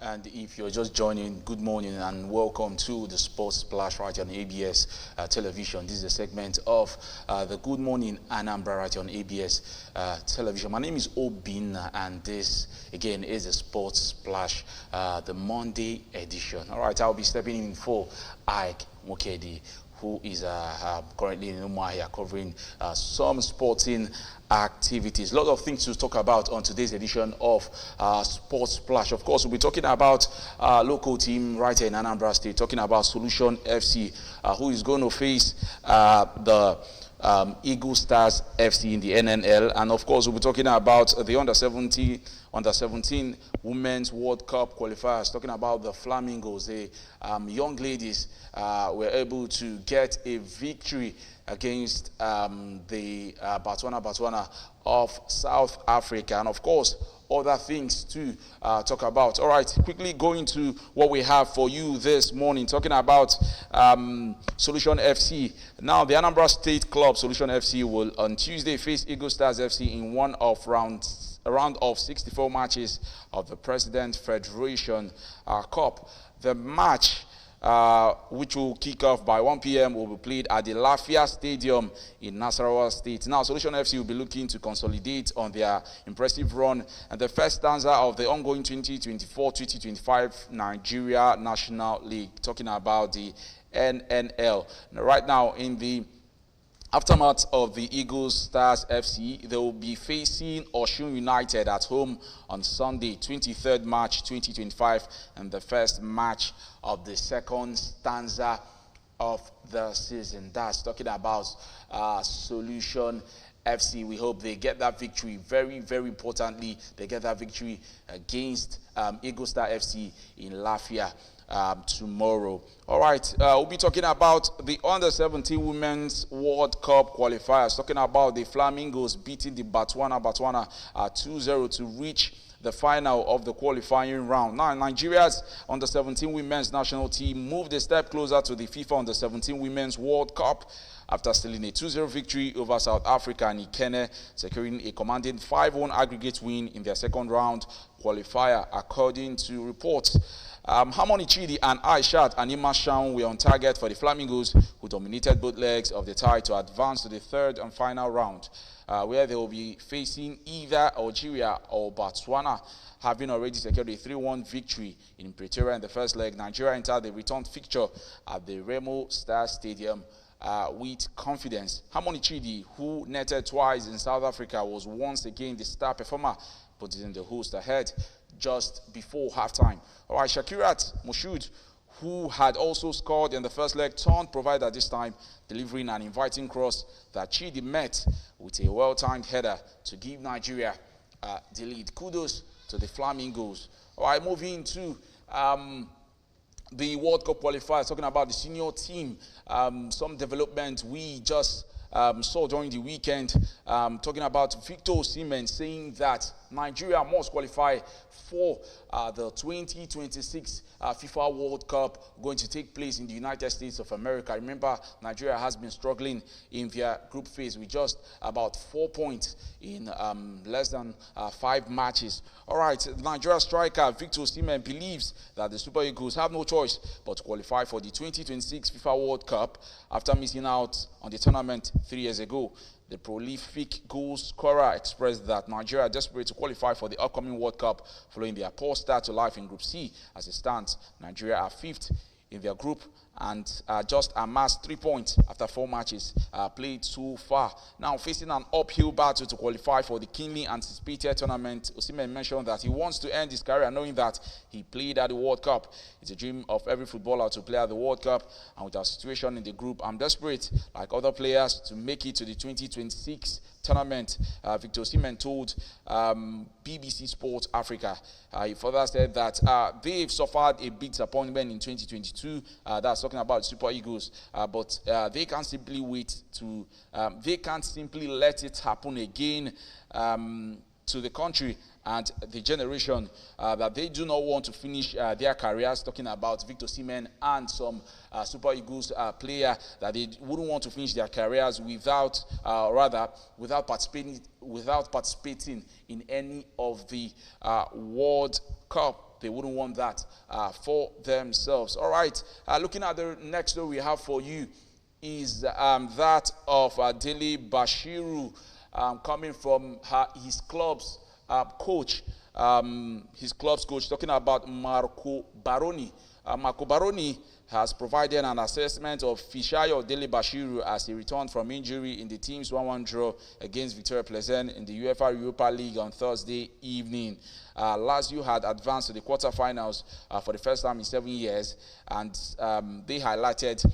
And if you're just joining, good morning and welcome to the Sports Splash right on ABS television. This is a segment of the Good Morning Anambra right on ABS television. My name is Obin and this again is the Sports Splash, the Monday edition. All right, I'll be stepping in for Ike Mokedi, who is currently in Umuahia covering some sporting activities. A lot of things to talk about on today's edition of Sports Splash. Of course, we'll be talking about local team right here in Anambra State, talking about Solution FC, who is going to face the Eagle Stars FC in the NNL. And of course, we'll be talking about the under-17 Women's World Cup qualifiers, talking about the Flamingos. The young ladies were able to get a victory against the Botswana of South Africa. And of course, other things to talk about. All right, quickly going to what we have for you this morning, talking about Solution FC. Now, the Anambra State Club, Solution FC, will on Tuesday face Eagle Stars FC in a round of 64 matches of the President Federation Cup. The match, which will kick off by 1 p.m., will be played at the Lafia Stadium in Nasarawa State. Now, Solution FC will be looking to consolidate on their impressive run and the first stanza of the ongoing 2024-2025 Nigeria National League, talking about the NNL. Now, right now, in the aftermath of the Eagles Stars FC, they will be facing Osun United at home on Sunday, 23rd March 2025, and the first match of the second stanza of the season. That's talking about Solution FC. We hope they get that victory. Very, very importantly, they get that victory against Eagle Star FC in Lafia tomorrow. All right, we'll be talking about the Under-17 Women's World Cup qualifiers, talking about the Flamingos beating the Botswana 2-0 to reach the final of the qualifying round. Now, Nigeria's Under-17 Women's National Team moved a step closer to the FIFA Under-17 Women's World Cup after stealing a 2-0 victory over South Africa and Ikene, securing a commanding 5-1 aggregate win in their second round qualifier, according to reports. Harmony Chidi and Aishat Anima Shaun were on target for the Flamingos, who dominated both legs of the tie to advance to the third and final round, where they will be facing either Algeria or Botswana. Having already secured a 3-1 victory in Pretoria in the first leg, Nigeria entered the return fixture at the Remo Star Stadium with confidence. Harmony Chidi, who netted twice in South Africa, was once again the star performer, putting the host ahead just before halftime. All right, Shakirat Moshood, who had also scored in the first leg, turned provider this time, delivering an inviting cross that Chidi met with a well-timed header to give Nigeria the lead. Kudos to the Flamingos. All right, moving to the World Cup qualifiers, talking about the senior team. Some development we just saw during the weekend, talking about Victor Osimhen saying that Nigeria must qualify for the 2026 FIFA World Cup going to take place in the United States of America. Remember, Nigeria has been struggling in their group phase with just about 4 points in less than 5 matches. All right, Nigeria striker Victor Osimhen believes that the Super Eagles have no choice but to qualify for the 2026 FIFA World Cup after missing out on the tournament 3 years ago. The prolific goal scorer expressed that Nigeria are desperate to qualify for the upcoming World Cup following their poor start to life in Group C. As it stands, Nigeria are 5th in their group and just amassed 3 points after 4 matches played so far. Now facing an uphill battle to qualify for the keenly anticipated tournament, Osimhen mentioned that he wants to end his career knowing that he played at the World Cup. It's a dream of every footballer to play at the World Cup, and with our situation in the group, I'm desperate, like other players, to make it to the 2026 tournament, Victor Osimhen told BBC Sports Africa. He further said that they've suffered a big disappointment in 2022. That's talking about Super Eagles, but they can't simply they can't simply let it happen again to the country and the generation that they do not want to finish their careers, talking about Victor Osimhen and some Super Eagles player that they wouldn't want to finish their careers without participating in any of the World Cup They wouldn't want that for themselves. All right, looking at the next story we have for you is that of Dele Bashiru, coming from his club's coach. His club's coach, talking about Marco Baroni. Marco Baroni has provided an assessment of Fishayo Dele Bashiru as he returned from injury in the team's 1-1 draw against Victoria Pleasant in the UEFA Europa League on Thursday evening. Lazio had advanced to the quarterfinals for the first time in 7 years, and they highlighted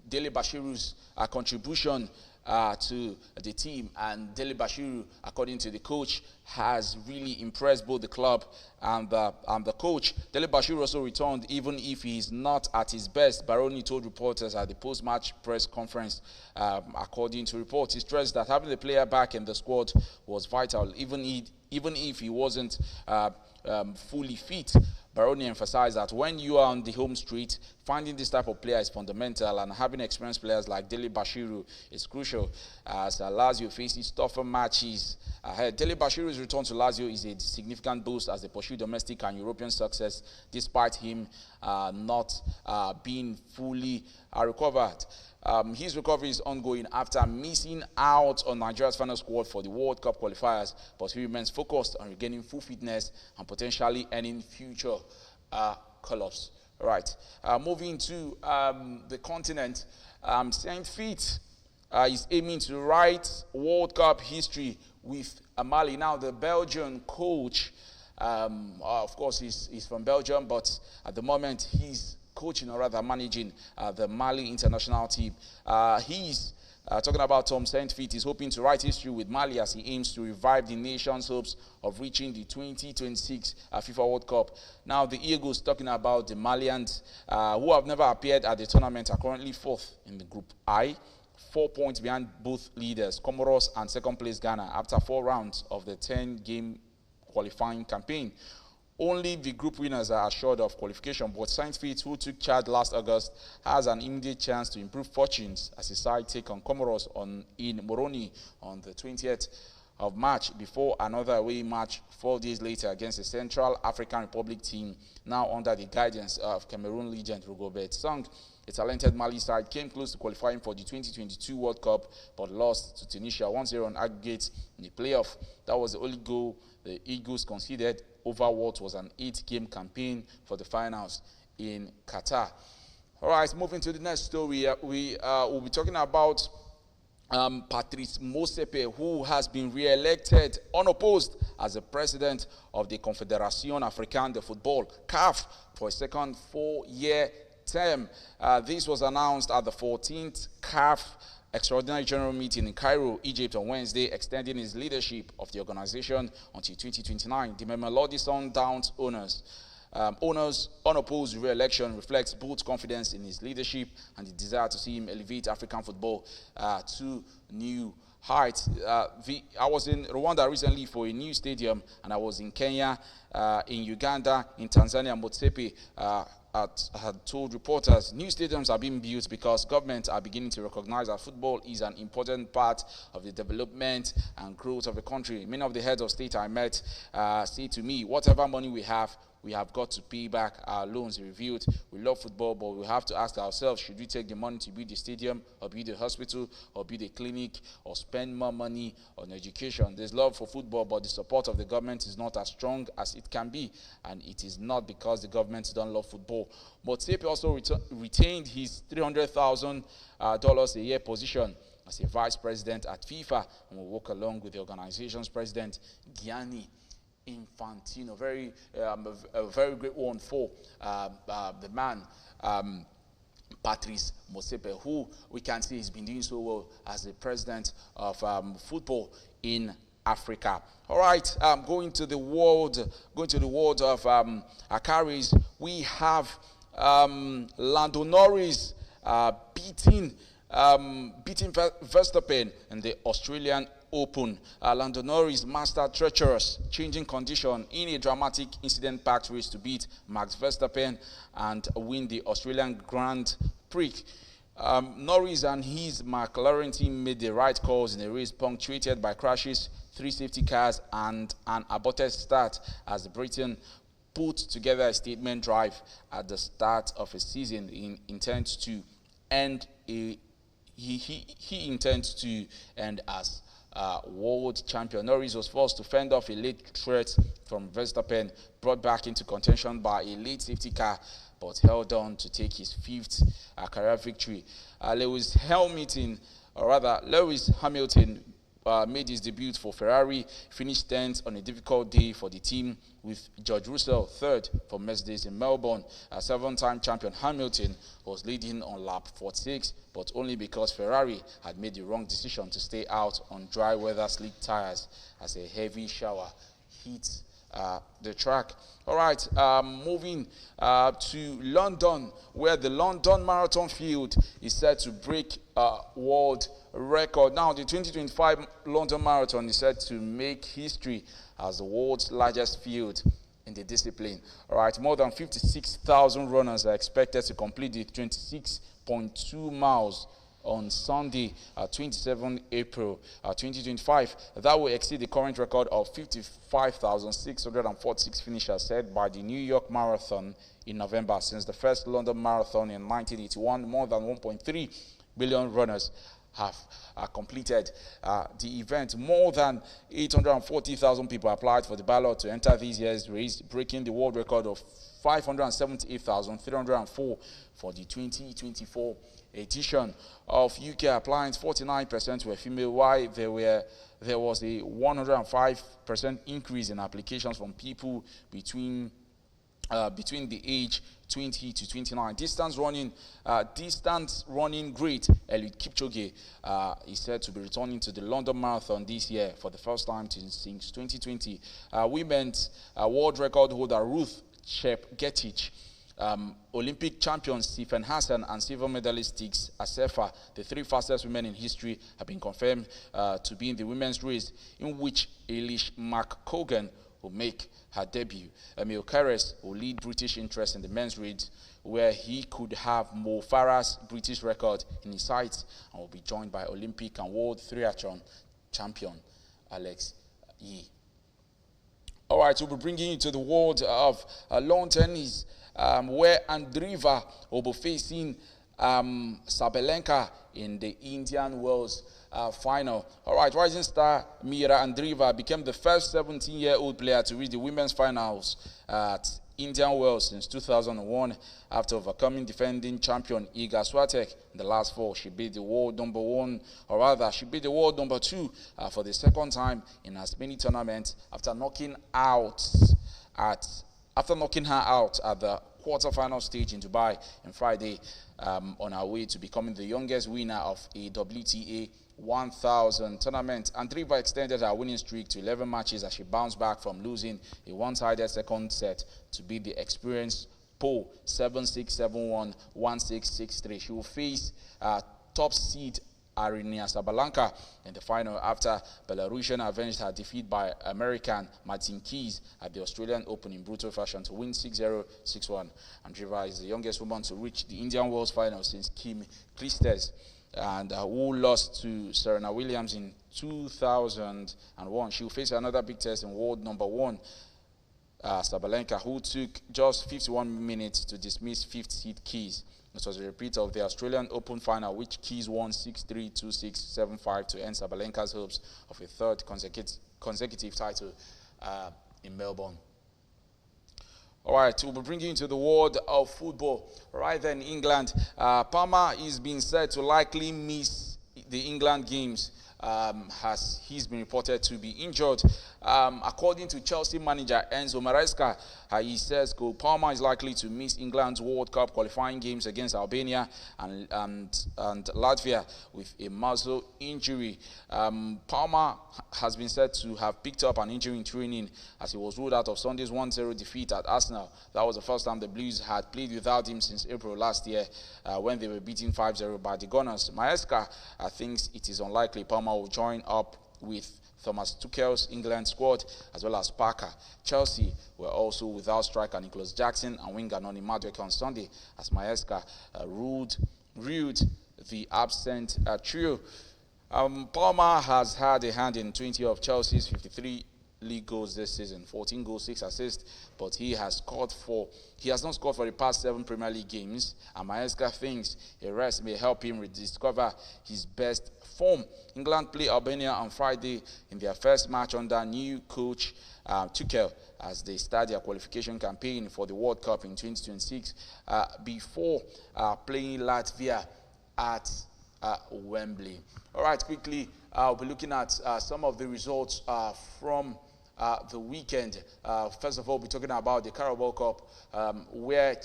Dele Bashiru's contribution to the team, and Dele Bashiru, according to the coach, has really impressed both the club and the coach. Dele Bashiru also returned even if he is not at his best. Baroni told reporters at the post-match press conference, according to reports, he stressed that having the player back in the squad was vital, even if he wasn't fully fit. Baroni emphasized that when you are on the home street, finding this type of player is fundamental, and having experienced players like Dele Bashiru is crucial as Lazio faces tougher matches ahead. Dele Bashiru's return to Lazio is a significant boost as they pursue domestic and European success, despite him not being fully recovered. His recovery is ongoing after missing out on Nigeria's final squad for the World Cup qualifiers, but he remains focused on regaining full fitness and potentially earning future call-ups. All right, moving to the continent, Saint Fit is aiming to write World Cup history with Mali. Now, the Belgian coach, of course, he's from Belgium, but at the moment he's coaching, or rather managing, the Mali international team. He's talking about Tom Saintfiet. He's hoping to write history with Mali as he aims to revive the nation's hopes of reaching the 2026 FIFA World Cup. Now, the Eagles, talking about the Malians, who have never appeared at the tournament, are currently fourth in the Group I, 4 points behind both leaders, Comoros and second place Ghana, after 4 rounds of the 10-game qualifying campaign. Only the group winners are assured of qualification, but Saint-Fit, who took charge last August, has an immediate chance to improve fortunes as his side take on Comoros in Moroni on the 20th of March, before another away match 4 days later against the Central African Republic team, now under the guidance of Cameroon legend Rigobert Song. The talented Mali side came close to qualifying for the 2022 World Cup, but lost to Tunisia 1-0 on aggregate in the playoff. That was the only goal the Eagles conceded over what was an 8-game campaign for the finals in Qatar. All right, moving to the next story, we will be talking about Patrice Motsepe, who has been re-elected unopposed as the president of the Confédération Africaine de Football, CAF, for a second 4-year term. This was announced at the 14th CAF Extraordinary General Meeting in Cairo, Egypt on Wednesday, extending his leadership of the organization until 2029. The Mamelodi Sundowns owners' unopposed re-election reflects both confidence in his leadership and the desire to see him elevate African football to new heights. I was in Rwanda recently for a new stadium, and I was in Kenya, in Uganda, in Tanzania. Motsepe had told reporters new stadiums are being built because governments are beginning to recognize that football is an important part of the development and growth of the country. Many of the heads of state I met say to me, whatever money we have got to pay back our loans. He revealed, we love football, but we have to ask ourselves, should we take the money to build a stadium, or build a hospital, or build a clinic, or spend more money on education? There's love for football, but the support of the government is not as strong as it can be, and it is not because the government don't love football. Motsepe also retained his $300,000 a year position as a vice president at FIFA, and will work along with the organization's president, Gianni Infantino. A very great one for the man, Patrice Motsepe, who we can see has been doing so well as the president of football in Africa. All right, going to the world of Akaris, we have Lando Norris beating Verstappen in the Australian Open. Lando Norris mastered treacherous changing condition in a dramatic incident-packed race to beat Max Verstappen and win the Australian Grand Prix. Norris and his McLaren team made the right calls in a race punctuated by crashes, 3 safety cars, and an aborted start as Britain put together a statement drive at the start of a season in intends to end a he intends to end as world champion. Norris was forced to fend off a late threat from Verstappen, brought back into contention by a late safety car, but held on to take his fifth career victory. Lewis Hamilton made his debut for Ferrari, finished 10th on a difficult day for the team, with George Russell third for Mercedes in Melbourne. A seven-time champion Hamilton was leading on lap 46, but only because Ferrari had made the wrong decision to stay out on dry weather slick tires as a heavy shower hit the track. All right, moving to London, where the London Marathon field is set to break world record. Now, the 2025 London Marathon is set to make history as the world's largest field in the discipline. All right, more than 56,000 runners are expected to complete the 26.2 miles on Sunday, 27 April 2025. That will exceed the current record of 55,646 finishers set by the New York Marathon in November. Since the first London Marathon in 1981, more than 1.3 billion runners have completed the event. More than 840,000 people applied for the ballot to enter this year's race, breaking the world record of 578,304 for the 2024 edition of UK applying. 49% were female, while there was a 105% increase in applications from people between the age 20 to 29. Distance running great Eliud Kipchoge is said to be returning to the London Marathon this year for the first time since 2020. Women's world record holder Ruth Shep-Getich, Olympic champions Stephen Hassan, and silver medalist Stiggs Assefa, the three fastest women in history, have been confirmed to be in the women's race, in which Eilish McColgan will make her debut. Emil Keres will lead British interest in the men's race, where he could have Mo Farah's British record in his sights, and will be joined by Olympic and world triathlon champion Alex Yee. All right, we'll be bringing you to the world of lawn tennis, where Andreeva will be facing Sabalenka in the Indian Wells final. All right, rising star Mira Andreeva became the first 17-year-old player to reach the women's finals at Indian Wells since 2001 after overcoming defending champion Iga Swiatek in the last four. She beat the world number one, or rather, she beat the world number two for the second time in as many tournaments after knocking her out at the quarterfinal stage in Dubai on Friday, on her way to becoming the youngest winner of a WTA 1000 tournament. Andreeva extended her winning streak to 11 matches as she bounced back from losing a one-sided second set to beat the experienced Pole 7-6, 7-1, 1-6, 6-3. She will face top seed Aryna Sabalenka in the final after Belarusian avenged her defeat by American Martin Keys at the Australian Open in brutal fashion to win 6-0, 6-1. Andreeva is the youngest woman to reach the Indian Wells final since Kim Clijsters, and who lost to Serena Williams in 2001. She will face another big test in world number one, Sabalenka, who took just 51 minutes to dismiss fifth seed Keys. This was a repeat of the Australian Open final, which Keys won 6-3, 2-6, 7-5 to end Sabalenka's hopes of a third consecutive title in Melbourne. All right, we'll be bringing you into the world of football. Right then, England. Palmer is being said to likely miss the England games, as he's been reported to be injured. According to Chelsea manager Enzo Maresca, he says Cole Palmer is likely to miss England's World Cup qualifying games against Albania and Latvia with a muscle injury. Palmer has been said to have picked up an injury in training as he was ruled out of Sunday's 1-0 defeat at Arsenal. That was the first time the Blues had played without him since April last year, when they were beaten 5-0 by the Gunners. Maresca thinks it is unlikely Palmer will join up with Thomas Tuchel's England squad, as well as Parker. Chelsea were also without striker Nicholas Jackson and winger Noni Madueke on Sunday, as Maresca ruled the absent trio. Palmer has had a hand in 20 of Chelsea's 53 league goals this season, 14 goals, 6 assists, but he has not scored for the past 7 Premier League games, and Maesca thinks a rest may help him rediscover his best form. England play Albania on Friday in their first match under new coach Tuchel as they start their qualification campaign for the World Cup in 2026 before playing Latvia at Wembley. All right, quickly, I'll be looking at some of the results from the weekend. First of all, we'll be talking about the Carabao Cup, where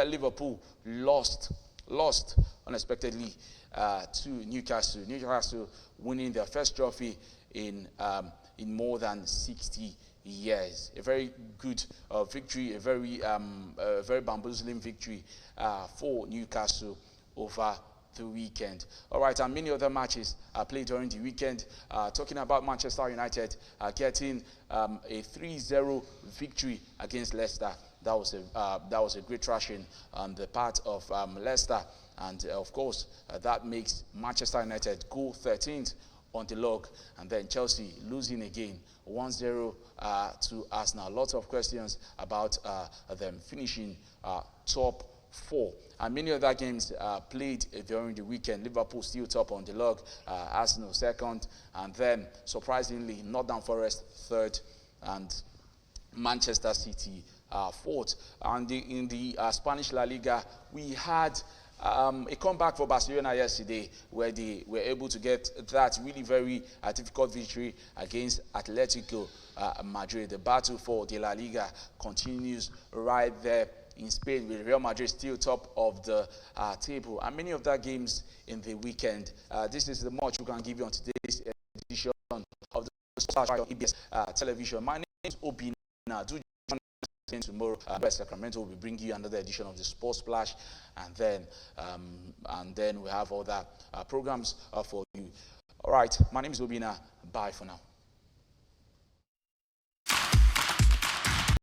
Liverpool lost unexpectedly to Newcastle. Newcastle winning their first trophy in more than 60 years. A very good victory, a very bamboozling victory for Newcastle over the weekend. All right, and many other matches played during the weekend. Talking about Manchester United getting a 3-0 victory against Leicester. That was a great thrashing on the part of Leicester, and of course that makes Manchester United go 13th on the log, and then Chelsea losing again 1-0 to Arsenal. Lots of questions about them finishing top 4. And many other games played during the weekend. Liverpool still top on the log, Arsenal second, and then surprisingly Nottingham Forest third, and Manchester City fourth. And in the Spanish La Liga, we had a comeback for Barcelona yesterday, where they were able to get that really very difficult victory against Atletico Madrid. The battle for the La Liga continues right there in Spain, with Real Madrid still top of the table, and many of the games in the weekend. This is the much we can give you on today's edition of the ABS television. My name is Obina. Do join us tomorrow. West Sacramento will be bringing you another edition of the Sports Splash, and then we have other programs for you. All right, my name is Obina. Bye for now.